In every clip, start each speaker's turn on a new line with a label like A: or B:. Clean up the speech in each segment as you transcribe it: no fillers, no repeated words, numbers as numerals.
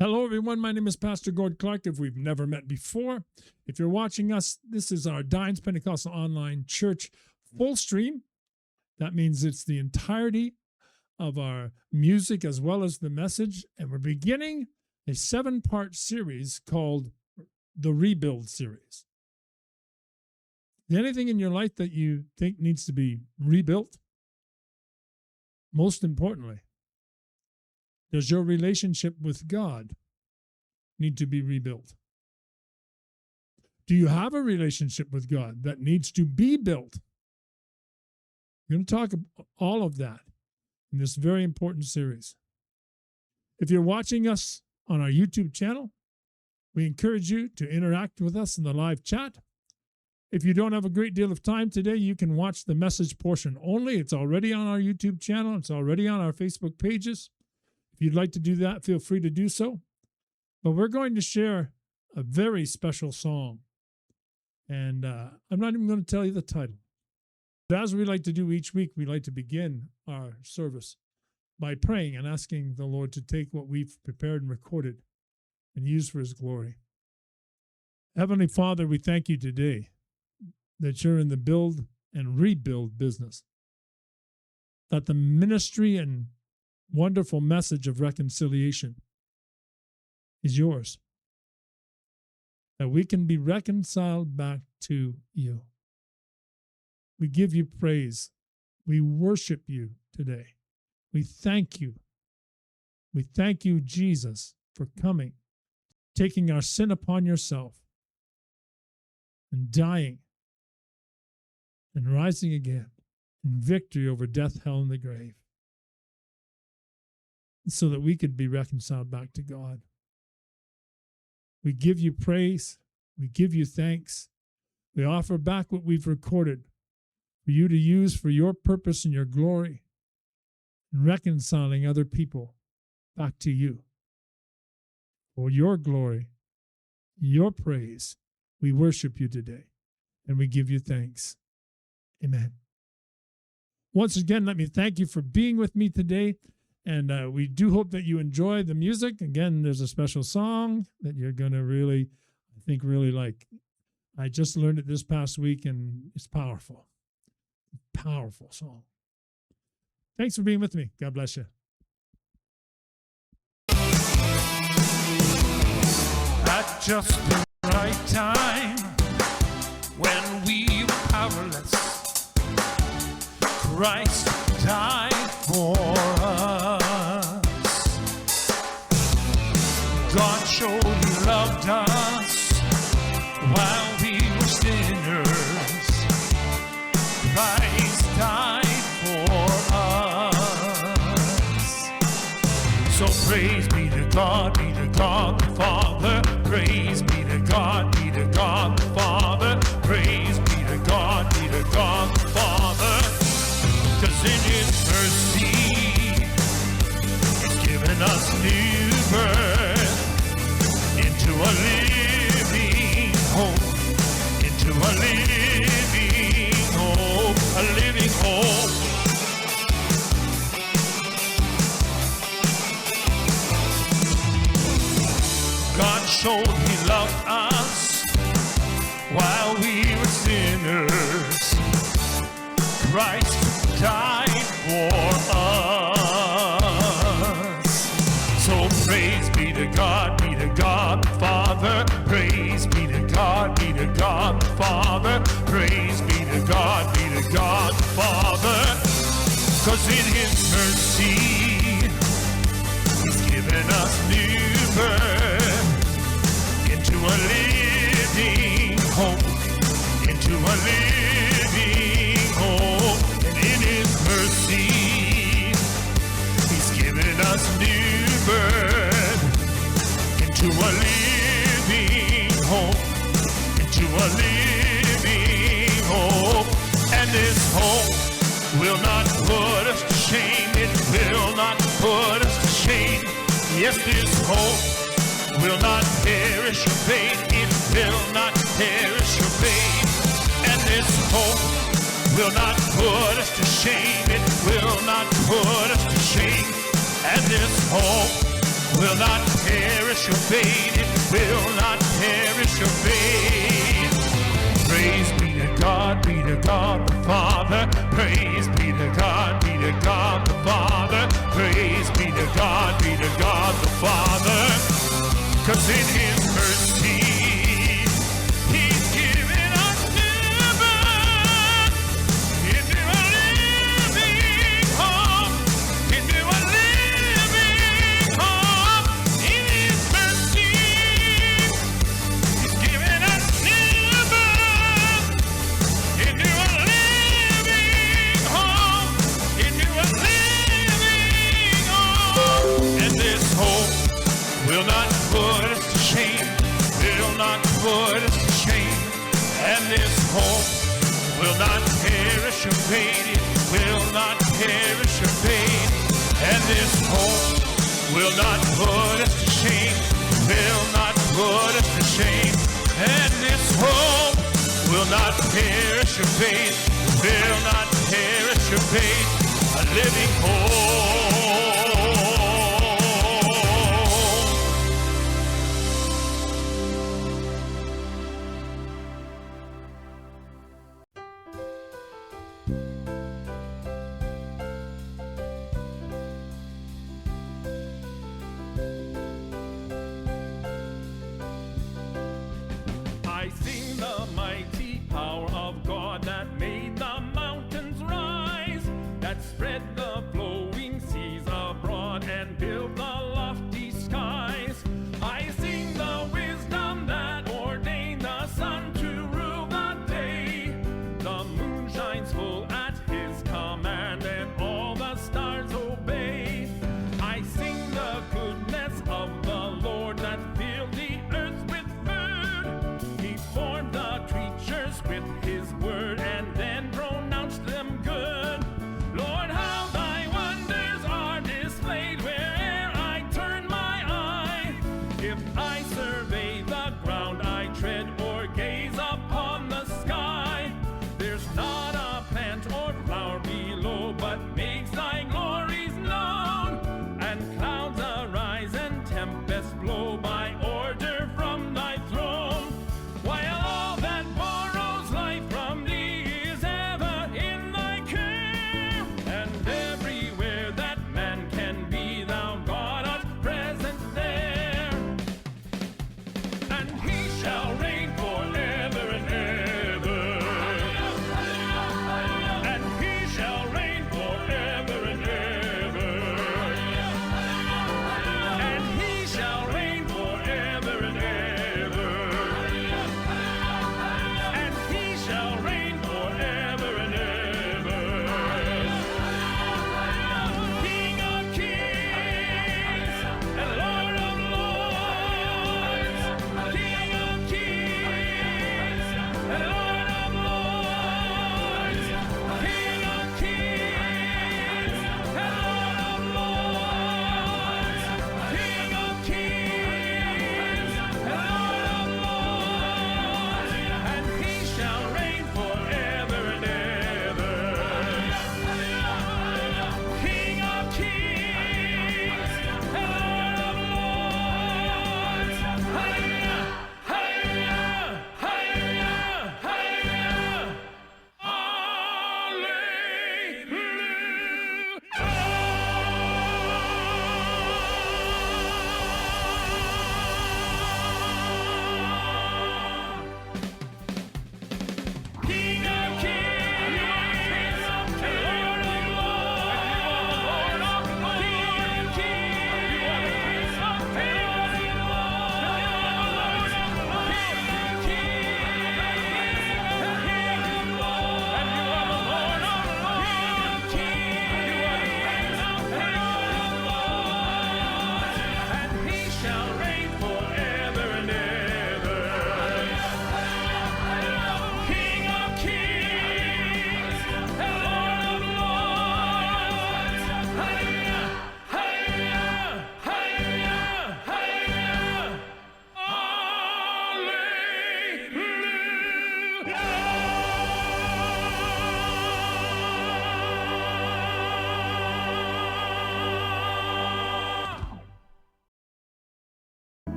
A: Hello, everyone. My name is Pastor Gord Clark. If we've never met before, if you're watching us, this is our Dynes Pentecostal Online Church full stream. That means it's the entirety of our music as well as the message. And we're beginning a 7-part series called the Rebuild Series. Is there anything in your life that you think needs to be rebuilt? Most importantly, does your relationship with God need to be rebuilt? Do you have a relationship with God that needs to be built? We're going to talk about all of that in this very important series. If you're watching us on our YouTube channel, we encourage you to interact with us in the live chat. If you don't have a great deal of time today, you can watch the message portion only. It's already on our YouTube channel. It's already on our Facebook pages. If you'd like to do that, feel free to do so. But we're going to share a very special song. And I'm not even going to tell you the title. But as we like to do each week, we like to begin our service by praying and asking the Lord to take what we've prepared and recorded and use for His glory. Heavenly Father, we thank you today that you're in the build and rebuild business. That the ministry and wonderful message of reconciliation is yours. That we can be reconciled back to you. We give you praise. We worship you today. We thank you. We thank you, Jesus, for coming, taking our sin upon yourself, and dying, and rising again in victory over death, hell, and the grave, so that we could be reconciled back to God. We give you praise. We give you thanks. We offer back what we've recorded for you to use for your purpose and your glory in reconciling other people back to you. For your glory, your praise, we worship you today and we give you thanks. Amen. Once again, let me thank you for being with me today. And we do hope that you enjoy the music. Again, there's a special song that you're going to really like. I just learned it this past week, and it's powerful. Powerful song. Thanks for being with me. God bless you.
B: At just the right time, when we were powerless, Christ died for us. God showed He loved us while we were sinners. Christ died for us. So praise be to God the Father. Praise be to God the Father. Praise be to God the Father. 'Cause in His mercy, He's given us new birth into a living hope, into a living hope, a living hope. God showed He loved us while we were sinners. Christ died for us. So praise be to God the Father. Praise be to God the Father. Praise be to God the Father. 'Cause in His mercy, He's given us new birth into a living hope, into a living hope. And in His mercy, He's given us new birth into a living hope, into a living hope. And this hope will not put us to shame. It will not put us to shame. Yes, this hope will not perish your faith. It will not perish your faith. And this hope will not put us to shame. It will not put us to shame. And this hope will not perish or fade. It will not perish or fade. Praise be to God the Father. Praise be to God the Father. Praise be to God the Father. 'Cause in His mercy, He's given us new birth into a living hope, into a living hope. In His mercy, He's given us new birth into a living hope, into a living hope. And this hope will not put us to shame, will not put us to shame. And this hope will not perish or fade, it will not perish or fade. And this hope will not put us to shame, will not put us to shame. And this hope will not perish or fade, will not perish or fade. A living hope. I sing the mighty power of God that made the mountains rise, that spread the flowing seas abroad and built the lofty skies. I sing the wisdom that ordained the sun to rule the day. The moon shines full at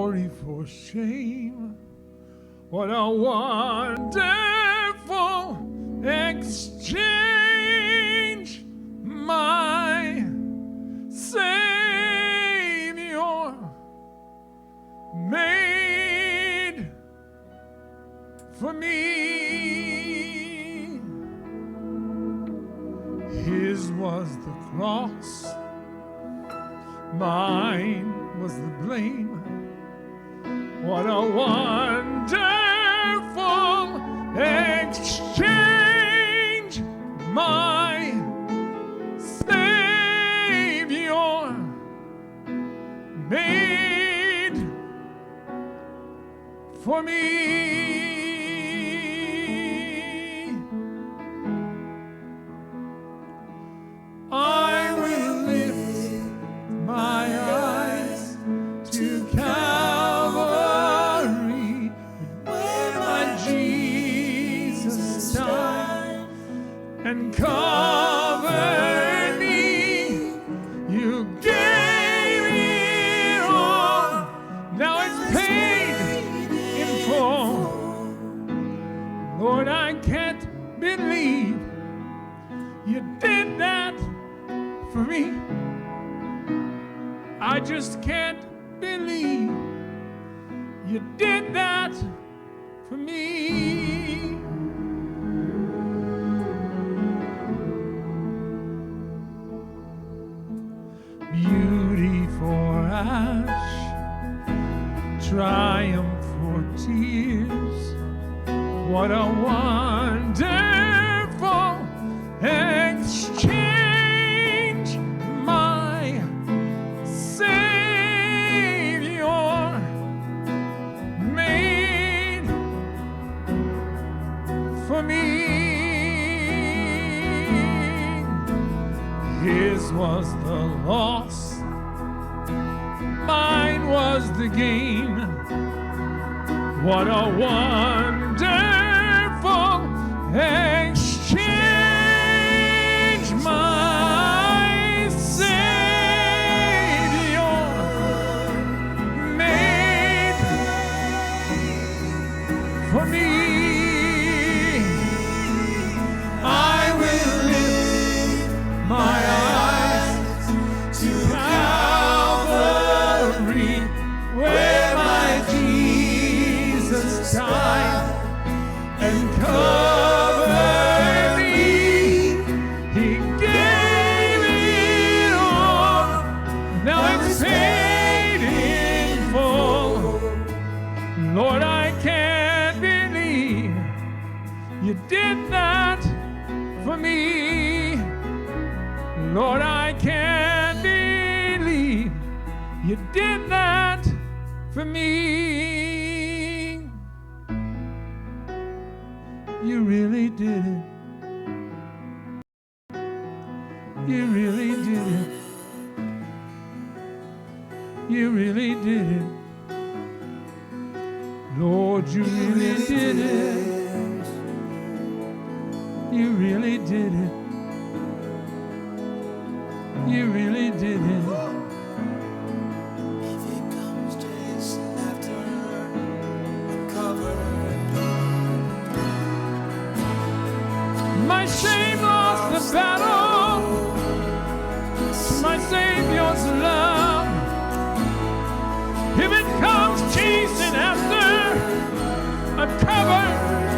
A: glory for shame. What a wonderful exchange, my Savior made for me. His was the cross, mine was the blame. What a wonderful exchange, my Savior made for me. I will lift my eyes to Calvary, where my Jesus died and covered me. You gave it all, now it's paid in full. Lord, I can't believe you did that for me. I just can't believe you did that for me. Beauty for ash, triumph for tears. What a wonderful exchange, my Savior made for me. His was the loss, mine was the gain. What a wonderful exchange, my Savior made for me. I will lift my eyes to Calvary, where my Jesus died and covered me. He gave it all, now it's paid in full. Lord, I can't believe you did that for me. Lord, I can't believe you did that for me. You really did it. You really did it. You really did it. Lord, you really did it. You really did it. You really did it.
C: If it comes chasing after I'm covered.
A: My shame lost the battle to my Savior's love. If it comes chasing after, I'm covered.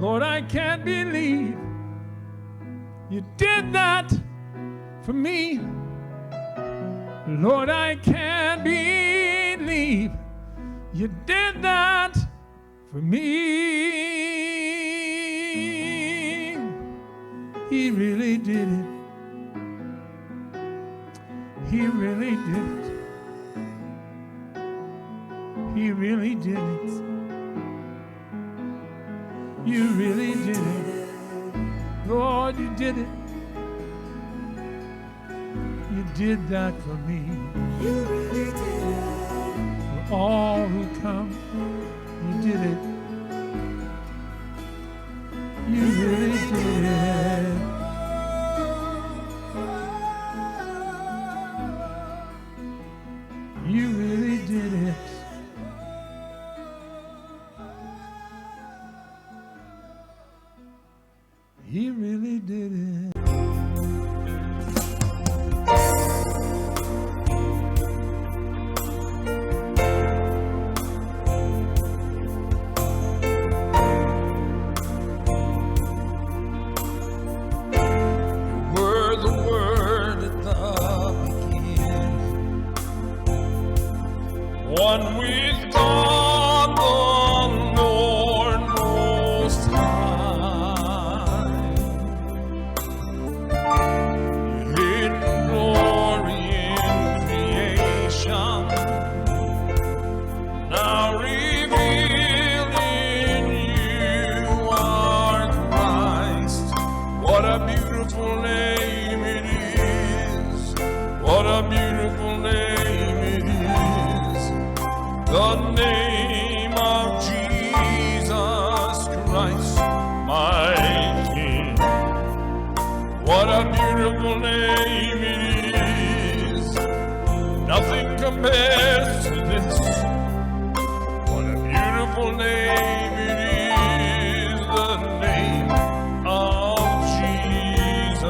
A: Lord, I can't believe you did that for me. Lord, I can't believe you did that for me. He really did it. He really did it. He really did it. You really did it. Lord, you did it. You did that for me.
C: You really did it.
A: For all who come, you did it. You really did it. You really did it. He really did it.
B: Were the Word at the beginning, one with God the Lord Most High. Hidden glory in creation, now revealed in you are Christ. What a beautiful name it is. What a beautiful name it is. The name of Jesus Christ, my King. What a beautiful name it is. Nothing compares to this. What a beautiful name it is. The name of Jesus.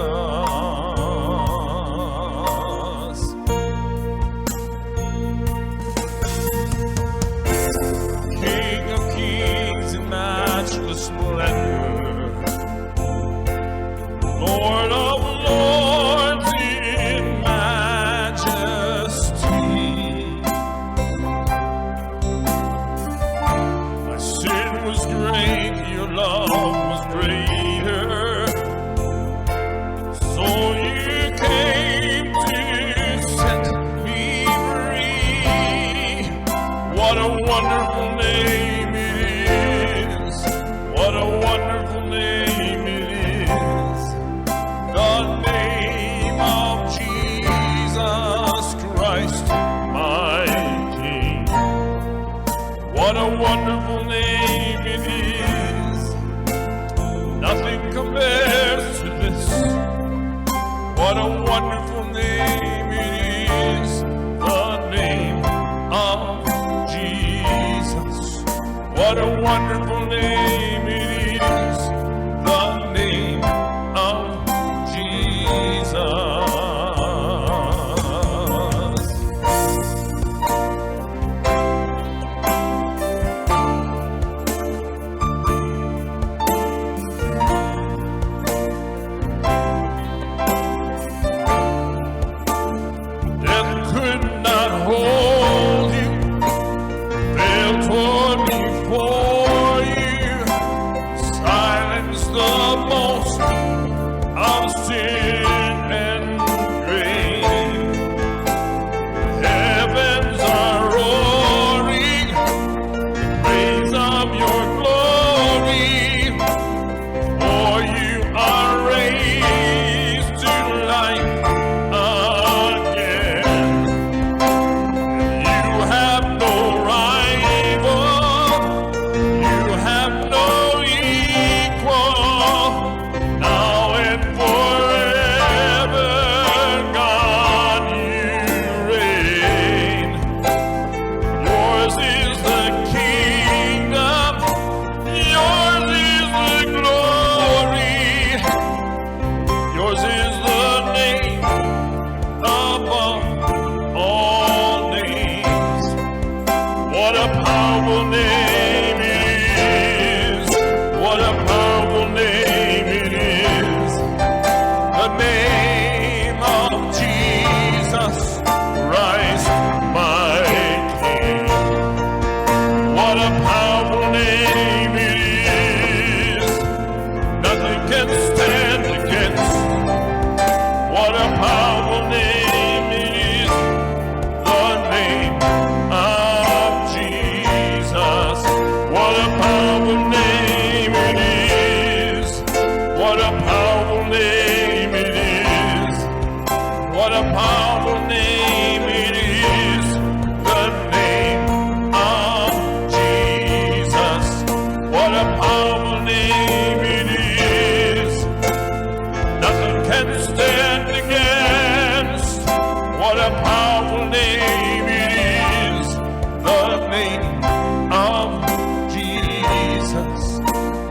B: King of kings in matchless splendor, Lord of lords in majesty. My sin was great, your love was greater. So you came to set me free. What a wonderful name it is. What a wonderful name it is. The name of Jesus Christ, my King. What a wonderful name it is. Nothing compares to this. What a wonderful name it is. The name of Jesus. What a wonderful name it is. The name of Jesus. Death could not hold you, veil toward me for you.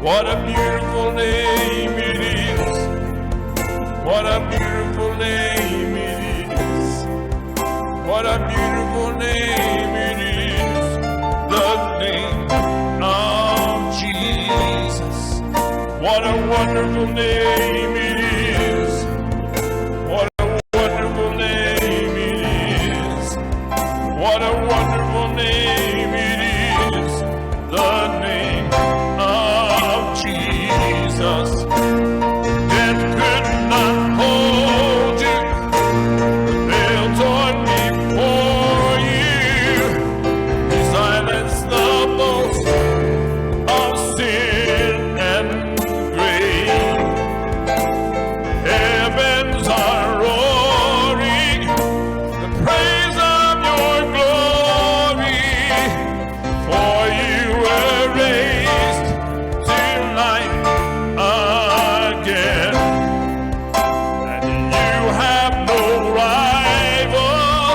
B: What a beautiful name it is. What a beautiful name it is. What a beautiful name it is. The name of Jesus. What a wonderful name it is. What a wonderful name it is. What a wonderful name it is. The name of Jesus. Death could not hold you. The veil torn before you. He silenced the boast of sin and grave. Heavens are roaring the praise of your glory. For you were raised to life again. And you have no rival.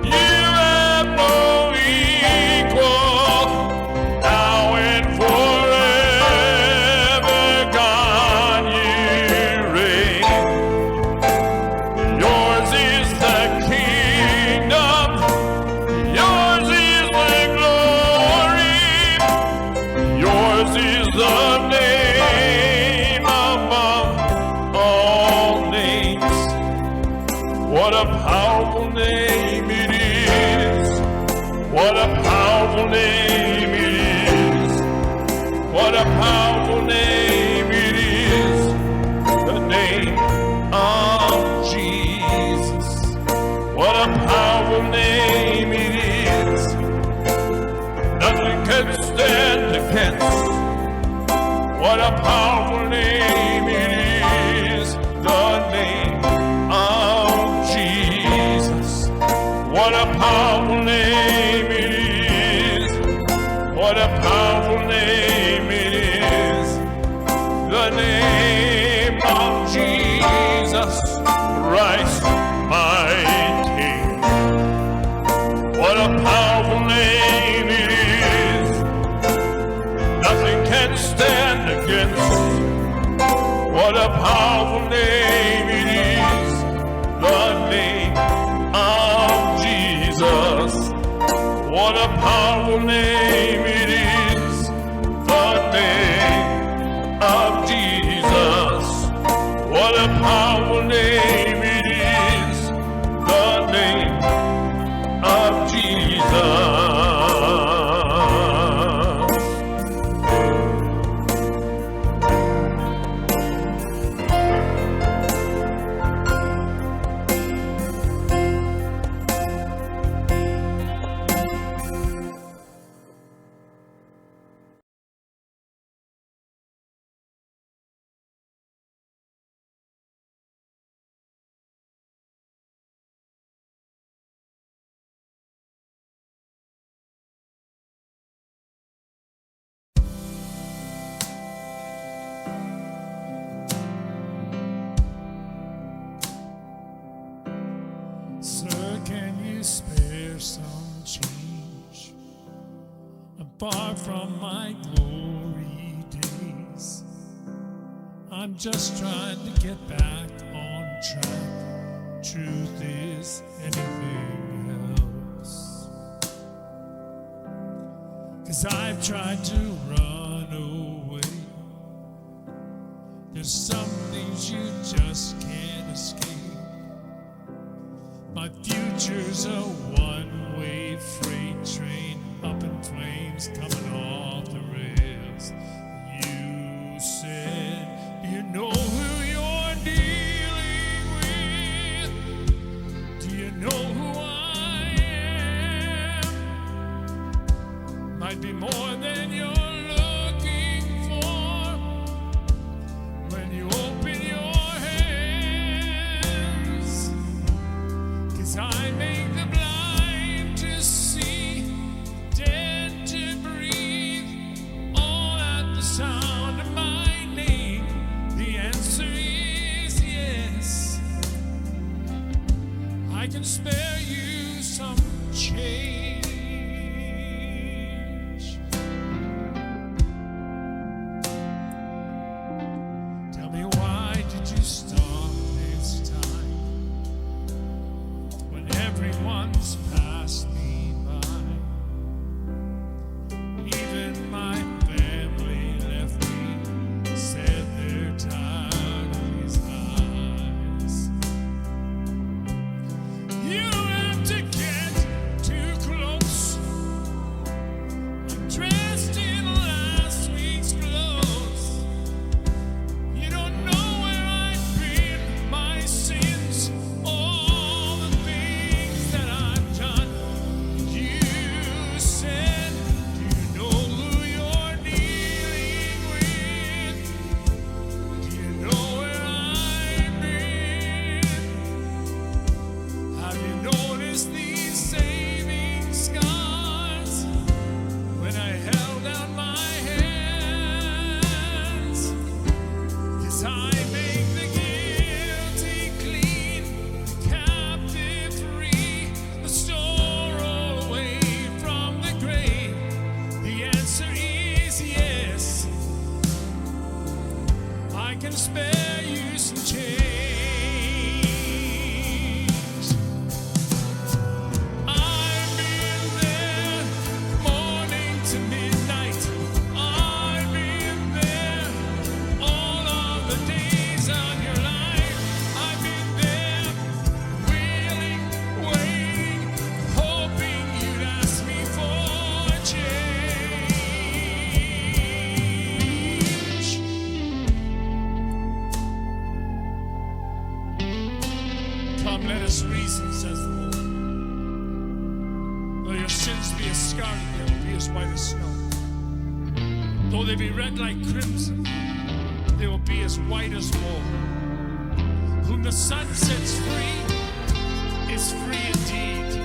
B: You have no equal. Now and forever, God, you reign. Yours is the kingdom. Yours is the glory. Yours is the name above all names. What a powerful name it is. What a powerful name it is. What a powerful name it is. The name of Jesus. What a powerful name it is. Nothing can stand against. What a powerful name it is. The name of Jesus. What a powerful name it is. What a powerful name it is. The name of Jesus Christ, my King. What a powerful name it is. Nothing can stand against. What a powerful name it is. The name of Jesus. What a powerful name it is. The name of Jesus. What a powerful name it is. The name of Jesus.
A: Sir, can you spare some change? I'm far from my glory days. I'm just trying to get back on track. Truth is anything else. 'Cause I've tried to run away. There's some things you just can't escape. My future's a one-way freight train up in flames coming off the rails. You said, do you know who you're dealing with? Do you know who I am? Might be more than you're looking for when you open your hands. 'Cause I make the blind to see, dead to breathe. can spare you some change. I've been there morning to midnight. I've been there all of the days of your life. I've been there willing, waiting, hoping you'd ask me for change. Come, let us reason, says the Lord. Though your sins be as scarlet, they will be as white as snow. Though they be red like crimson, they will be as white as wool. Whom the Son sets free is free indeed.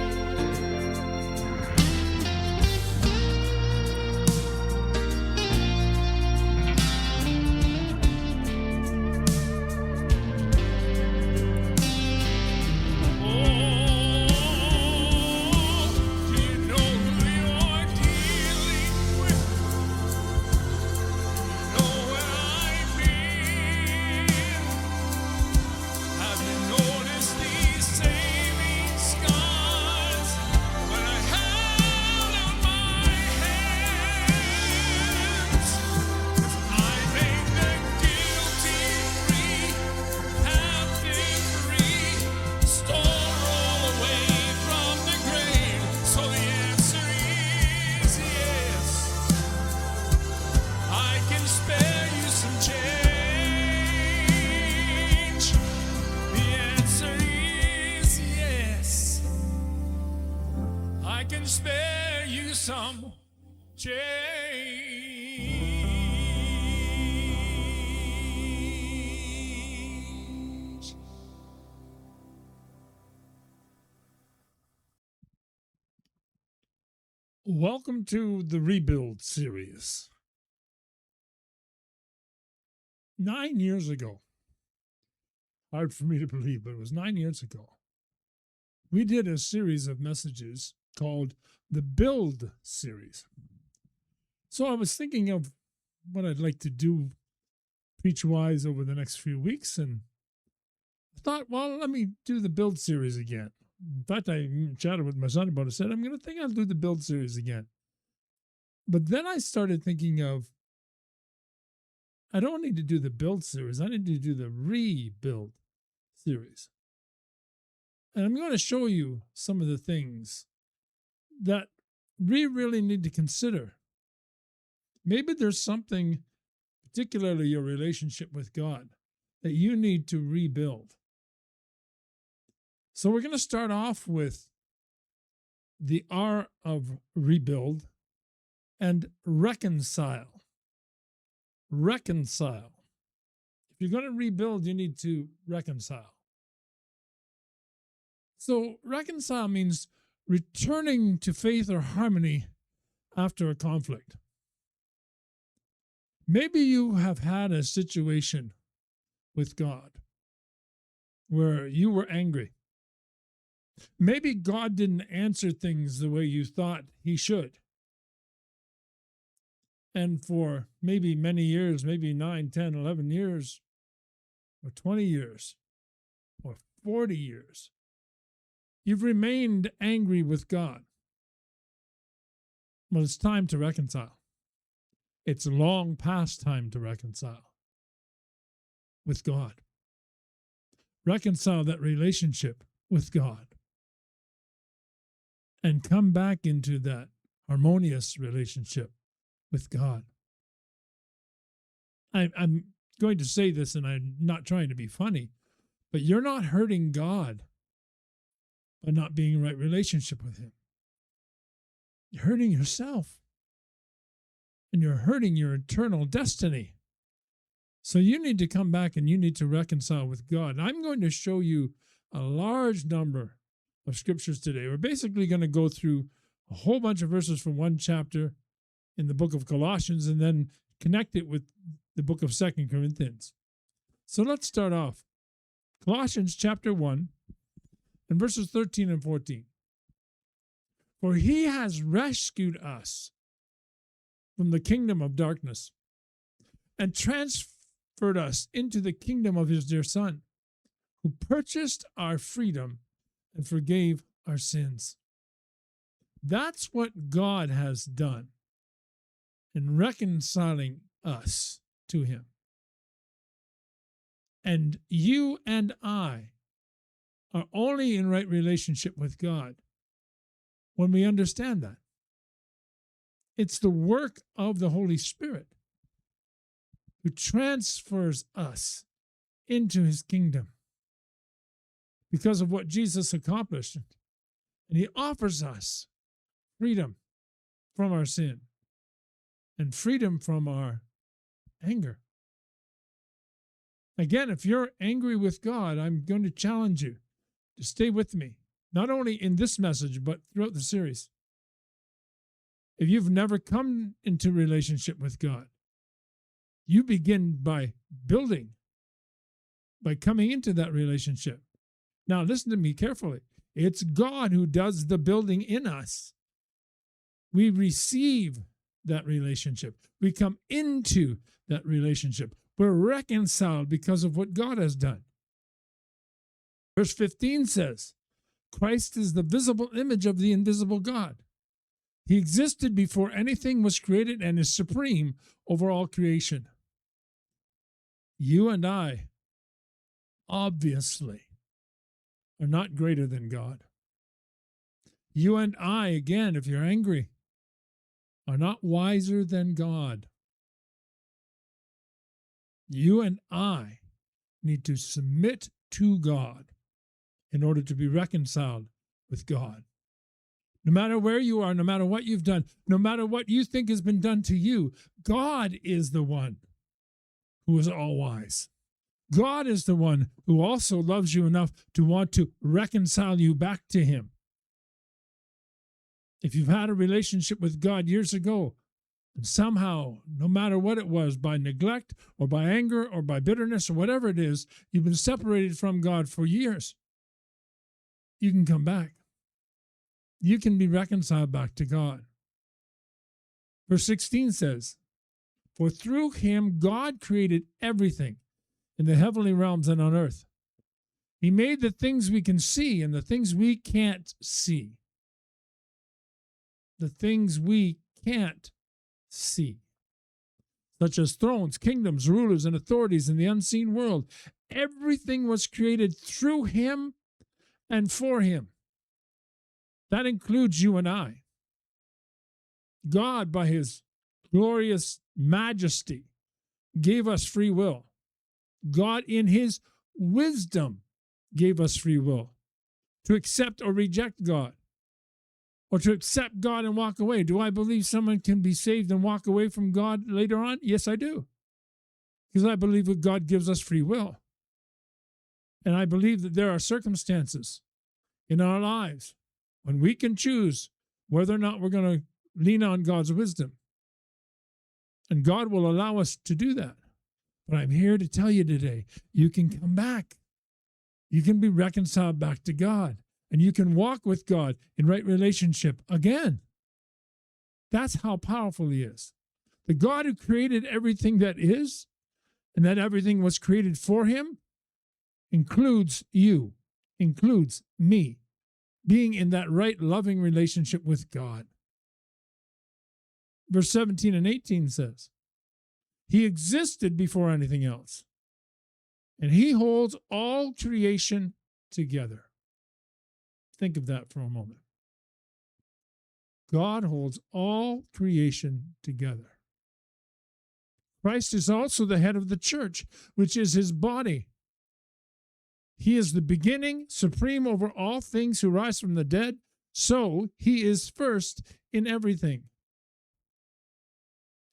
A: Oh, do you know who you're dealing with? Know where I've been? Have you noticed these saving scars when I held out my hands? I made the guilty free, captive free, stole all away from the grave. So the answer is yes. I can spare you some change. The answer is yes. I can spare you some change. Welcome to the Rebuild series. 9 years ago, hard for me to believe, but it was 9 years ago, we did a series of messages called the Build series. So I was thinking of what I'd like to do preach-wise over the next few weeks, and I thought, well, let me do the Build series again. In fact, I chatted with my son about it. I said, I'll do the Build series again. But then I started thinking of, I don't need to do the Build series. I need to do the Rebuild series. And I'm going to show you some of the things that we really need to consider. Maybe there's something, particularly your relationship with God, that you need to rebuild. So we're going to start off with the R of rebuild and reconcile. Reconcile. If you're going to rebuild, you need to reconcile. So reconcile means returning to faith or harmony after a conflict. Maybe you have had a situation with God where you were angry. Maybe God didn't answer things the way you thought he should. And for maybe many years, maybe 9, 10, 11 years, or 20 years, or 40 years, you've remained angry with God. Well, it's time to reconcile. It's long past time to reconcile with God. Reconcile that relationship with God and come back into that harmonious relationship with God. I'm going to say this, and I'm not trying to be funny, but you're not hurting God by not being in right relationship with him. You're hurting yourself, and you're hurting your eternal destiny. So you need to come back and you need to reconcile with God. And I'm going to show you a large number of scriptures today. We're basically going to go through a whole bunch of verses from one chapter in the book of Colossians and then connect it with the book of 2 Corinthians. So let's start off. Colossians chapter 1 and verses 13 and 14. For he has rescued us from the kingdom of darkness and transferred us into the kingdom of his dear Son, who purchased our freedom and forgave our sins. That's what God has done in reconciling us to him. And you and I are only in right relationship with God when we understand that. It's the work of the Holy Spirit who transfers us into his kingdom because of what Jesus accomplished. And he offers us freedom from our sin and freedom from our anger. Again, if you're angry with God, I'm going to challenge you to stay with me, not only in this message, but throughout the series. If you've never come into relationship with God, you begin by building, by coming into that relationship. Now, listen to me carefully. It's God who does the building in us. We receive that relationship. We come into that relationship. We're reconciled because of what God has done. Verse 15 says, Christ is the visible image of the invisible God. He existed before anything was created and is supreme over all creation. You and I, obviously, are not greater than God. You and I, again, if you're angry, are not wiser than God. You and I need to submit to God in order to be reconciled with God. No matter where you are, no matter what you've done, no matter what you think has been done to you, God is the one who is all wise. God is the one who also loves you enough to want to reconcile you back to him. If you've had a relationship with God years ago, and somehow, no matter what it was, by neglect or by anger or by bitterness or whatever it is, you've been separated from God for years, you can come back. You can be reconciled back to God. Verse 16 says, For through him God created everything in the heavenly realms and on earth. He made the things we can see and the things we can't see. The things we can't see, such as thrones, kingdoms, rulers, and authorities in the unseen world. Everything was created through him and for him. That includes you and I. God, by his glorious majesty, gave us free will. God, in his wisdom, gave us free will to accept or reject God, or to accept God and walk away. Do I believe someone can be saved and walk away from God later on? Yes, I do. Because I believe that God gives us free will. And I believe that there are circumstances in our lives when we can choose whether or not we're going to lean on God's wisdom. And God will allow us to do that. But I'm here to tell you today, you can come back. You can be reconciled back to God. And you can walk with God in right relationship again. That's how powerful he is. The God who created everything that is, and that everything was created for him, includes you, includes me, being in that right, loving relationship with God. Verse 17 and 18 says, He existed before anything else, and he holds all creation together. Think of that for a moment. God holds all creation together. Christ is also the head of the church, which is his body. He is the beginning, supreme over all things, who rise from the dead, so he is first in everything.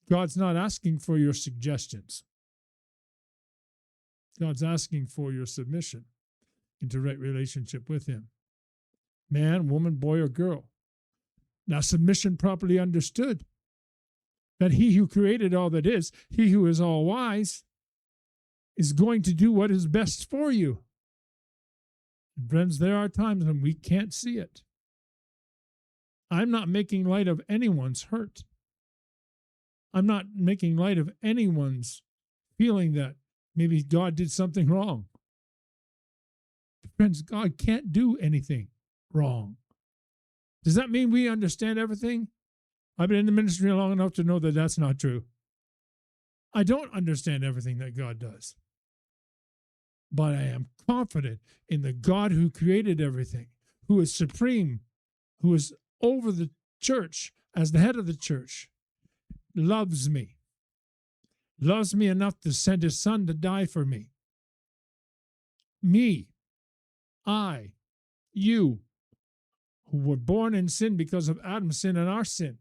A: God's not asking for your suggestions. God's asking for your submission into right relationship with him. Man, woman, boy, or girl. Now, submission properly understood, that he who created all that is, he who is all wise, is going to do what is best for you. And friends, there are times when we can't see it. I'm not making light of anyone's hurt. I'm not making light of anyone's feeling that Maybe God did something wrong. Friends, God can't do anything wrong. Does that mean we understand everything? I've been in the ministry long enough to know that that's not true. I don't understand everything that God does. But I am confident in the God who created everything, who is supreme, who is over the church as the head of the church, loves me enough to send his son to die for me. Me, I, you, who were born in sin because of Adam's sin and our sin,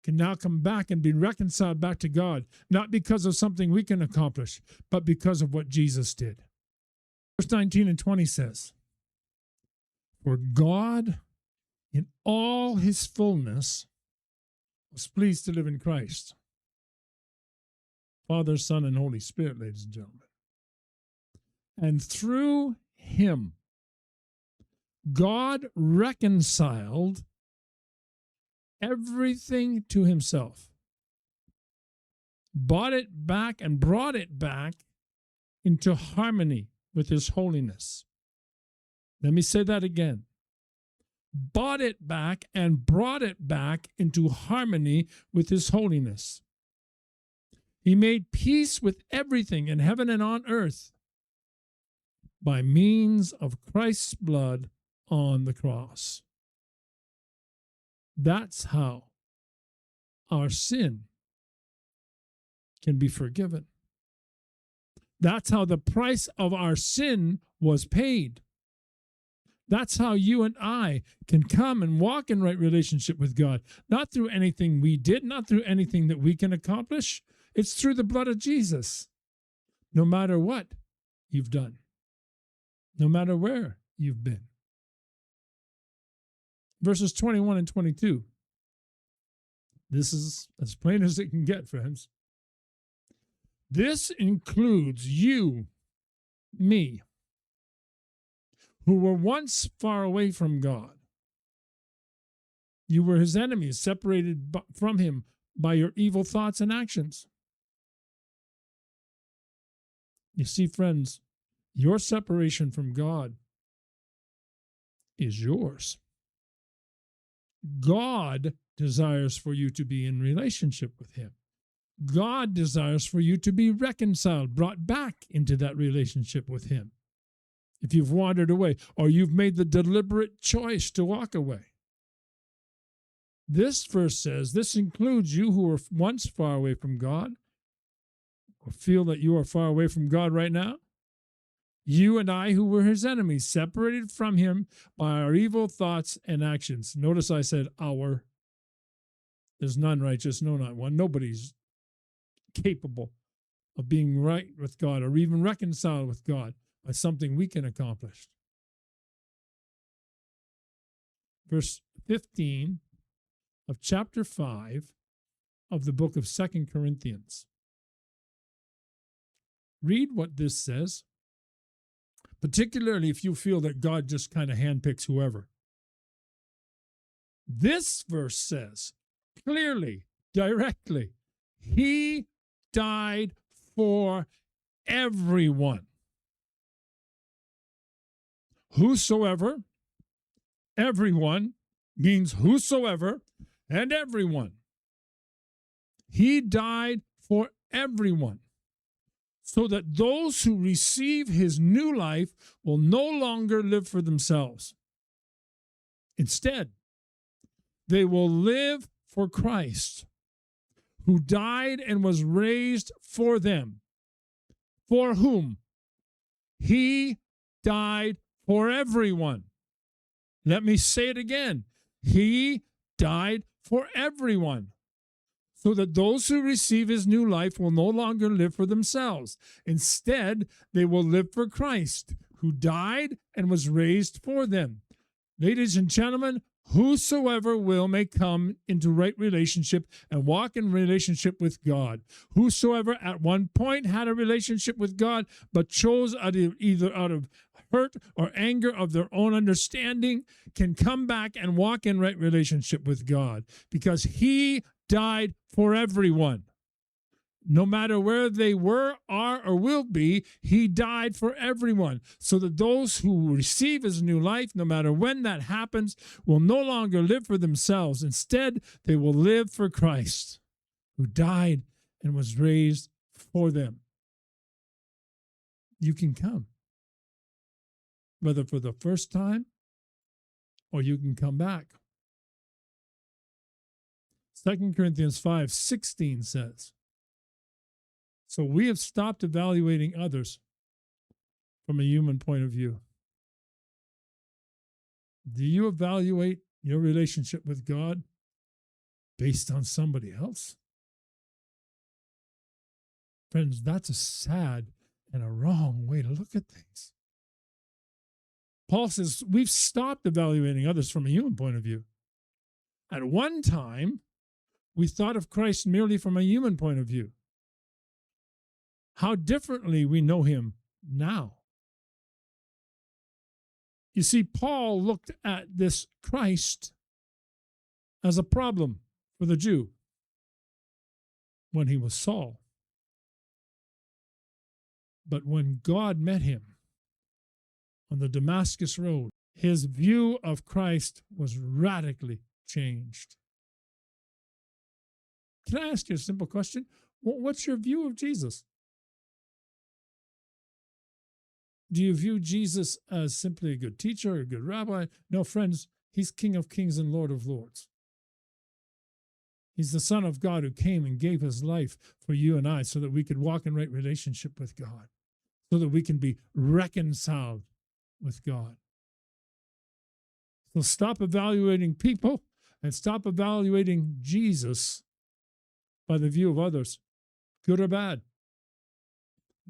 A: can now come back and be reconciled back to God, not because of something we can accomplish, but because of what Jesus did. Verse 19 and 20 says, "For God, in all his fullness, was pleased to live in Christ." Father, Son, and Holy Spirit, ladies and gentlemen. "And through him, God reconciled everything to himself, bought it back and brought it back into harmony with his holiness." Let me say that again. Bought it back and brought it back into harmony with his holiness. He made peace with everything in heaven and on earth by means of Christ's blood on the cross. That's how our sin can be forgiven. That's how the price of our sin was paid. That's how you and I can come and walk in right relationship with God, not through anything we did, not through anything that we can accomplish. It's through the blood of Jesus, no matter what you've done, no matter where you've been. Verses 21 and 22. This is as plain as it can get, friends. "This includes you, me, who were once far away from God. You were his enemies, separated from him by your evil thoughts and actions." You see, friends, your separation from God is yours. God desires for you to be in relationship with him. God desires for you to be reconciled, brought back into that relationship with him. If you've wandered away or you've made the deliberate choice to walk away. This verse says, this includes you who were once far away from God, or feel that you are far away from God right now. You and I who were his enemies, separated from him by our evil thoughts and actions. Notice I said our. There's none righteous, no, not one. Nobody's capable of being right with God or even reconciled with God by something we can accomplish. Verse 15 of chapter 5 of the book of 2 Corinthians. Read what this says, particularly if you feel that God just kind of handpicks whoever. This verse says clearly, directly, he died for everyone. Whosoever, everyone, means whosoever and everyone. He died for everyone, so that those who receive his new life will no longer live for themselves. Instead, they will live for Christ, who died and was raised for them. For whom? He died for everyone. Let me say it again. He died for everyone, so that those who receive his new life will no longer live for themselves. Instead, they will live for Christ, who died and was raised for them. Ladies and gentlemen, whosoever will may come into right relationship and walk in relationship with God. Whosoever at one point had a relationship with God, but chose either out of hurt or anger of their own understanding, can come back and walk in right relationship with God, because he died for everyone. No matter where they were, are, or will be, he died for everyone, so that those who receive his new life, no matter when that happens, will no longer live for themselves. Instead, they will live for Christ, who died and was raised for them. You can come, whether for the first time or you can come back. 2 Corinthians 5:16 says, so we have stopped evaluating others from a human point of view. Do you evaluate your relationship with God based on somebody else? Friends, that's a sad and a wrong way to look at things. Paul says we've stopped evaluating others from a human point of view. At one time, we thought of Christ merely from a human point of view. How differently we know him now. You see, Paul looked at this Christ as a problem for the Jew when he was Saul. But when God met him on the Damascus Road, his view of Christ was radically changed. Can I ask you a simple question? What's your view of Jesus? Do you view Jesus as simply a good teacher, a good rabbi? No, friends, he's King of Kings and Lord of Lords. He's the Son of God who came and gave his life for you and I so that we could walk in right relationship with God, so that we can be reconciled with God. So stop evaluating people and stop evaluating Jesus by the view of others, good or bad.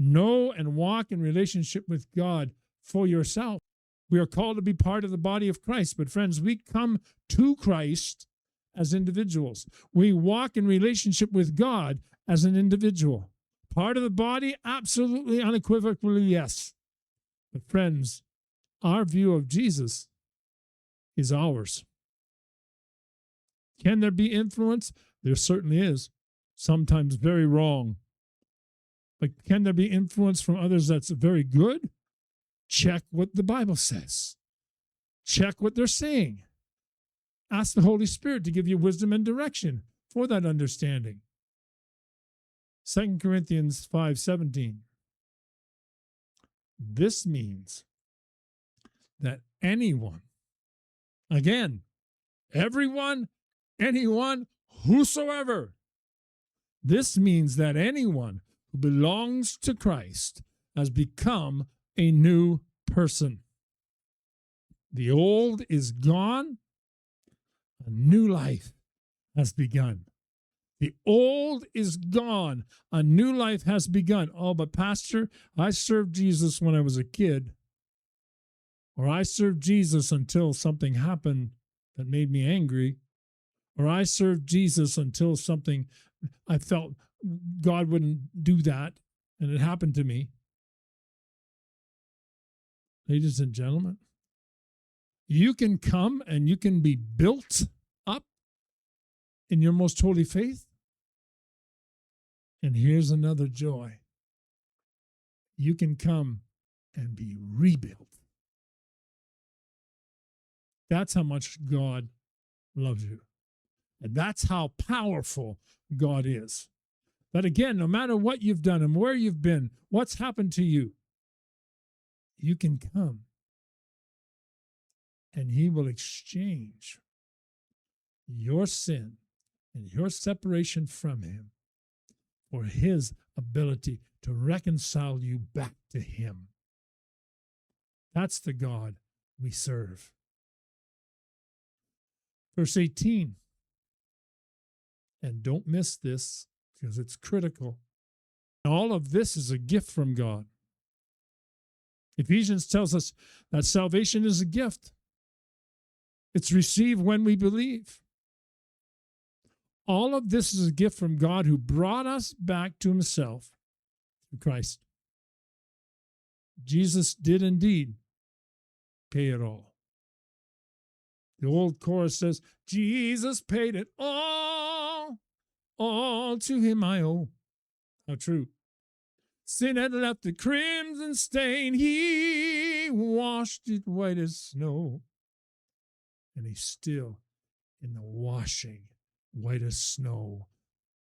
A: Know and walk in relationship with God for yourself. We are called to be part of the body of Christ, but friends, we come to Christ as individuals. We walk in relationship with God as an individual. Part of the body, absolutely, unequivocally, yes. But friends, our view of Jesus is ours. Can there be influence? There certainly is, sometimes very wrong. But can there be influence from others that's very good? Check what the Bible says. Check what they're saying. Ask the Holy Spirit to give you wisdom and direction for that understanding. 2 Corinthians 5:17. This means that anyone, again, everyone, anyone, whosoever, this means that anyone who belongs to Christ has become a new person. The old is gone, a new life has begun. The old is gone, a new life has begun. Oh, but Pastor, I served Jesus when I was a kid, or I served Jesus until something happened that made me angry, or I served Jesus until something I felt God wouldn't do that, and it happened to me. Ladies and gentlemen, you can come and you can be built up in your most holy faith. And here's another joy. You can come and be rebuilt. That's how much God loves you. And that's how powerful God is. But again, no matter what you've done and where you've been, what's happened to you, you can come and he will exchange your sin and your separation from him for his ability to reconcile you back to him. That's the God we serve. Verse 18. And don't miss this, because it's critical. All of this is a gift from God. Ephesians tells us that salvation is a gift. It's received when we believe. All of this is a gift from God who brought us back to himself through Christ. Jesus did indeed pay it all. The old chorus says, Jesus paid it all to him I owe. How true. Sin had left the crimson stain. He washed it white as snow. And he's still in the washing white as snow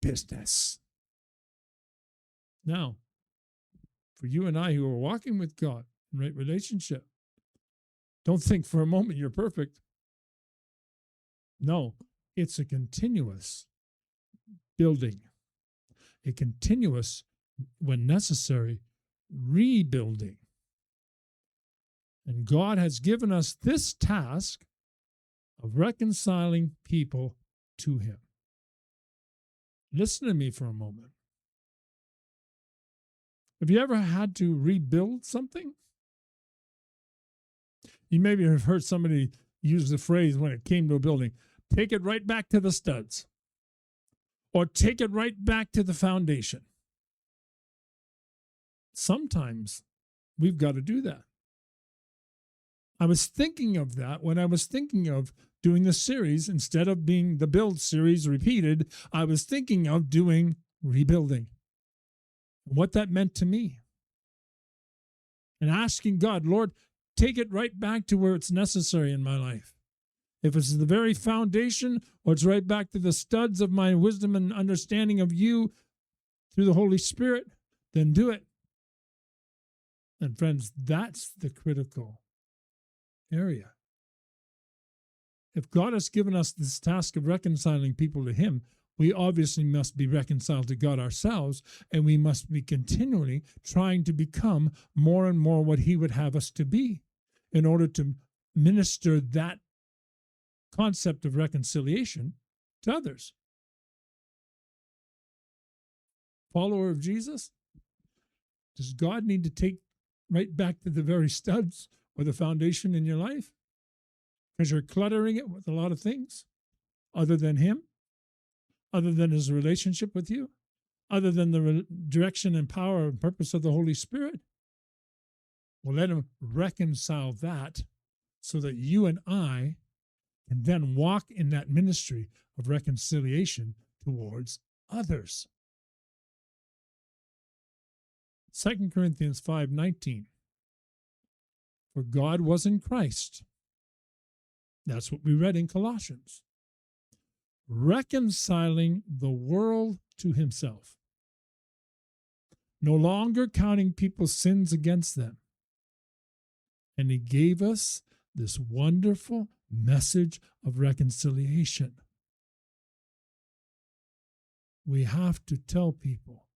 A: business. Now, for you and I who are walking with God in right relationship, don't think for a moment you're perfect. No, it's a continuous building, a continuous, when necessary, rebuilding. And God has given us this task of reconciling people to Him. Listen to me for a moment. Have you ever had to rebuild something? You maybe have heard somebody use the phrase when it came to a building, take it right back to the studs, or take it right back to the foundation. Sometimes we've got to do that. I was thinking of that when I was thinking of doing the series. Instead of being the build series repeated, I was thinking of doing rebuilding. What that meant to me. And asking God, Lord, take it right back to where it's necessary in my life. If it's the very foundation or it's right back to the studs of my wisdom and understanding of you through the Holy Spirit, then do it. And friends, that's the critical area. If God has given us this task of reconciling people to Him, we obviously must be reconciled to God ourselves, and we must be continually trying to become more and more what He would have us to be in order to minister that concept of reconciliation to others. Follower of Jesus, does God need to take right back to the very studs or the foundation in your life? Because you're cluttering it with a lot of things other than Him, other than His relationship with you, other than the direction and power and purpose of the Holy Spirit. Well, let Him reconcile that so that you and I can then walk in that ministry of reconciliation towards others. 2 Corinthians 5:19. For God was in Christ. That's what we read in Colossians. Reconciling the world to Himself. No longer counting people's sins against them. And He gave us this wonderful message of reconciliation. We have to tell people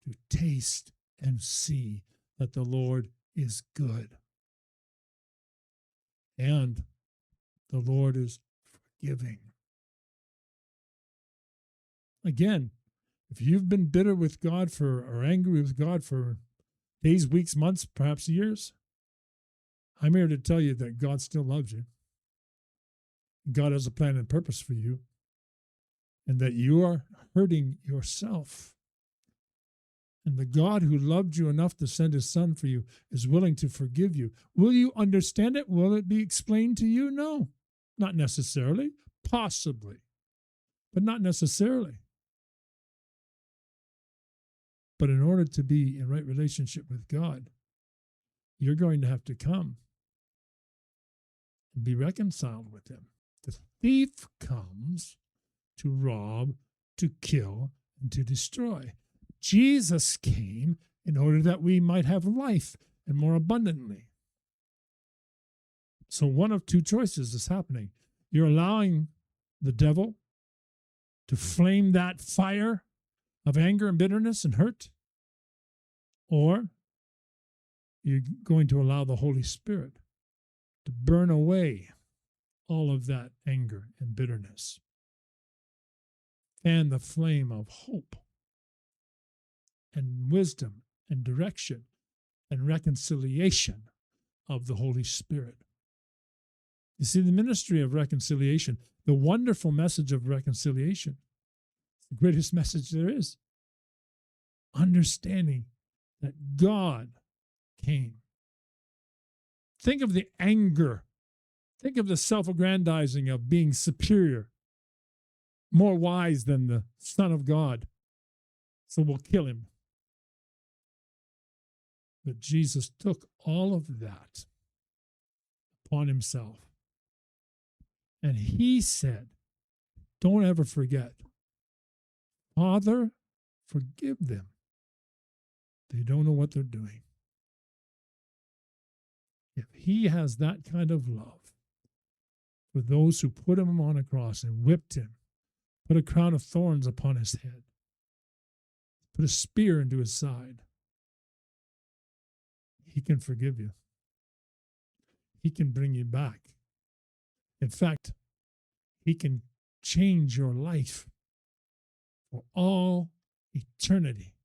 A: to taste and see that the Lord is good. And the Lord is forgiving. Again, if you've been bitter with God or angry with God for days, weeks, months, perhaps years, I'm here to tell you that God still loves you. God has a plan and purpose for you, and that you are hurting yourself. And the God who loved you enough to send His Son for you is willing to forgive you. Will you understand it? Will it be explained to you? No, not necessarily. Possibly, but not necessarily. But in order to be in right relationship with God, you're going to have to come and be reconciled with Him. The thief comes to rob, to kill, and to destroy. Jesus came in order that we might have life and more abundantly. So one of two choices is happening. You're allowing the devil to flame that fire of anger and bitterness and hurt, or you're going to allow the Holy Spirit to burn away all of that anger and bitterness. Fan the flame of hope and wisdom and direction and reconciliation of the Holy Spirit. You see, the ministry of reconciliation, the wonderful message of reconciliation, the greatest message there is. Understanding that God came. Think of the anger. Think of the self-aggrandizing of being superior, more wise than the Son of God. So we'll kill Him. But Jesus took all of that upon himself. And he said, don't ever forget, Father, forgive them. They don't know what they're doing. If he has that kind of love for those who put him on a cross and whipped him, put a crown of thorns upon his head, put a spear into his side, he can forgive you. He can bring you back. In fact, he can change your life for all eternity.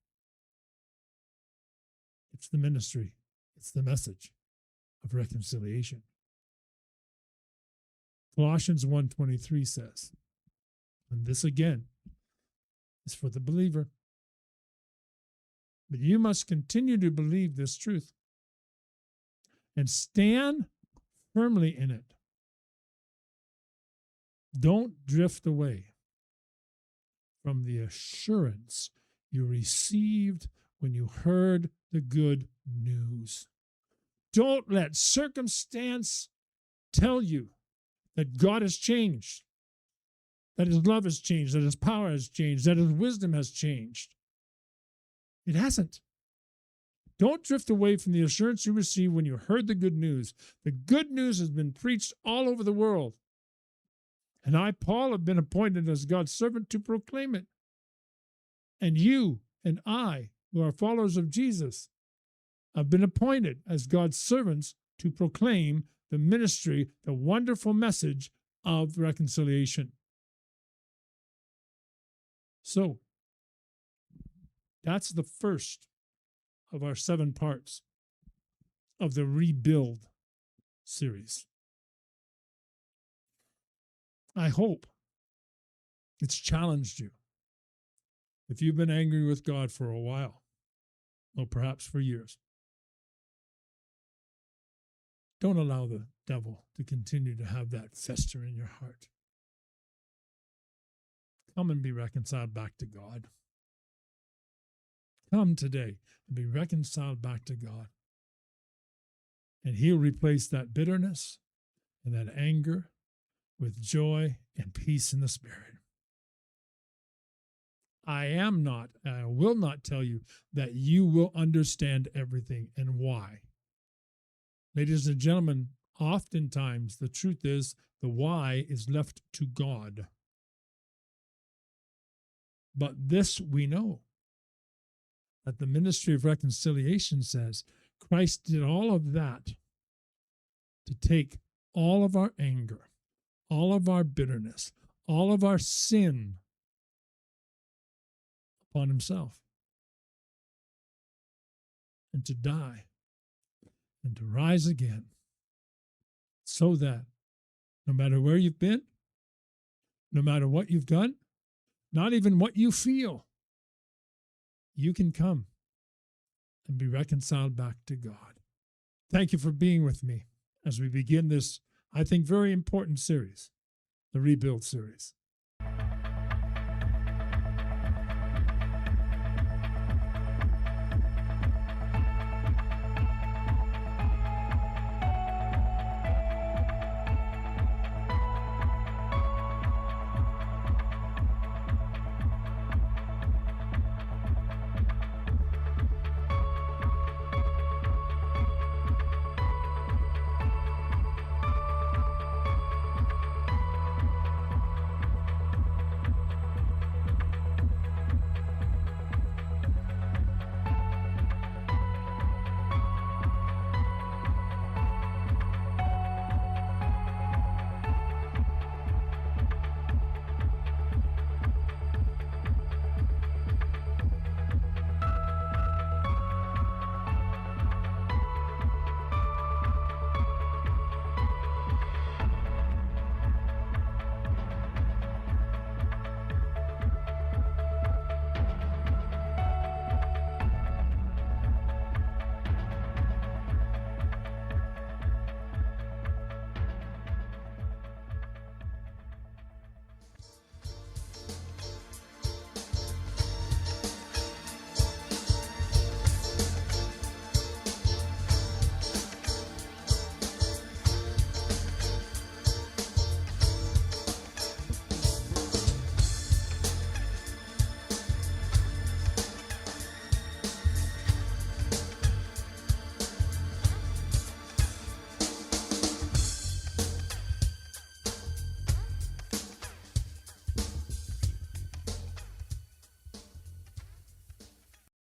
A: It's the ministry. It's the message of reconciliation. Colossians 1:23 says, and this again is for the believer, but you must continue to believe this truth and stand firmly in it. Don't drift away from the assurance you received when you heard the good news. Don't let circumstance tell you that God has changed, that his love has changed, that his power has changed, that his wisdom has changed. It hasn't. Don't drift away from the assurance you received when you heard the good news. The good news has been preached all over the world. And I, Paul, have been appointed as God's servant to proclaim it. And you and I, who are followers of Jesus, have been appointed as God's servants to proclaim the ministry, the wonderful message of reconciliation. So, that's the first of our 7 parts of the Rebuild series. I hope it's challenged you. If you've been angry with God for a while, or perhaps for years, don't allow the devil to continue to have that fester in your heart. Come and be reconciled back to God. Come today and be reconciled back to God. And he'll replace that bitterness and that anger with joy and peace in the Spirit. I will not tell you that you will understand everything and why. Ladies and gentlemen, oftentimes the truth is the why is left to God. But this we know, that the ministry of reconciliation says Christ did all of that to take all of our anger, all of our bitterness, all of our sin upon himself, and to die and to rise again, so that no matter where you've been, no matter what you've done, not even what you feel, you can come and be reconciled back to God. Thank you for being with me as we begin this, I think, very important series, the Rebuild series.